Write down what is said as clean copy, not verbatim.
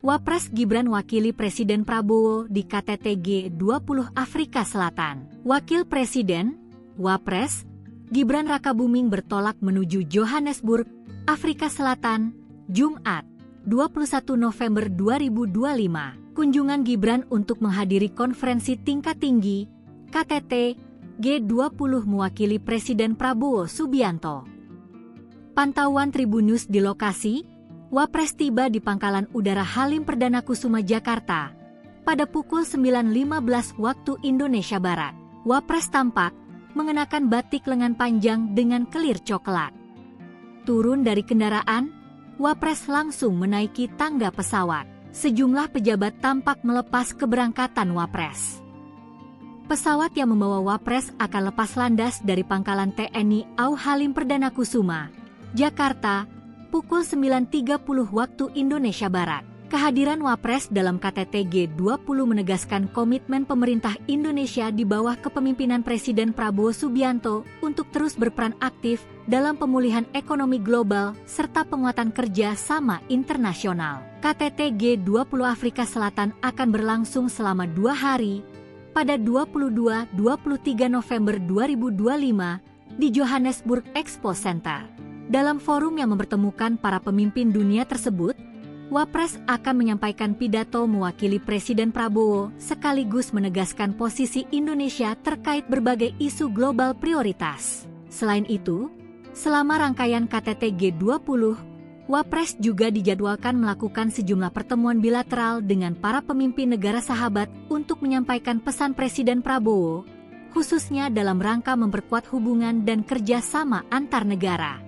Wapres Gibran wakili Presiden Prabowo di KTT G20 Afrika Selatan. Wakil Presiden, Wapres, Gibran Rakabuming bertolak menuju Johannesburg, Afrika Selatan, Jumat, 21 November 2025. Kunjungan Gibran untuk menghadiri konferensi tingkat tinggi, KTT G20 mewakili Presiden Prabowo Subianto. Pantauan Tribunnews di lokasi, Wapres tiba di Pangkalan Udara Halim Perdana Kusuma, Jakarta, pada pukul 9.15 waktu Indonesia Barat. Wapres tampak mengenakan batik lengan panjang dengan kelir coklat. Turun dari kendaraan, Wapres langsung menaiki tangga pesawat. Sejumlah pejabat tampak melepas keberangkatan Wapres. Pesawat yang membawa Wapres akan lepas landas dari Pangkalan TNI AU Halim Perdana Kusuma, Jakarta, pukul 9.30 waktu Indonesia Barat. Kehadiran Wapres dalam KTT G20 menegaskan komitmen pemerintah Indonesia di bawah kepemimpinan Presiden Prabowo Subianto untuk terus berperan aktif dalam pemulihan ekonomi global serta penguatan kerja sama internasional. KTT G20 Afrika Selatan akan berlangsung selama 2 hari, pada 22-23 November 2025 di Johannesburg Expo Center. Dalam forum yang mempertemukan para pemimpin dunia tersebut, Wapres akan menyampaikan pidato mewakili Presiden Prabowo sekaligus menegaskan posisi Indonesia terkait berbagai isu global prioritas. Selain itu, selama rangkaian KTT G20, Wapres juga dijadwalkan melakukan sejumlah pertemuan bilateral dengan para pemimpin negara sahabat untuk menyampaikan pesan Presiden Prabowo, khususnya dalam rangka memperkuat hubungan dan kerjasama antar negara.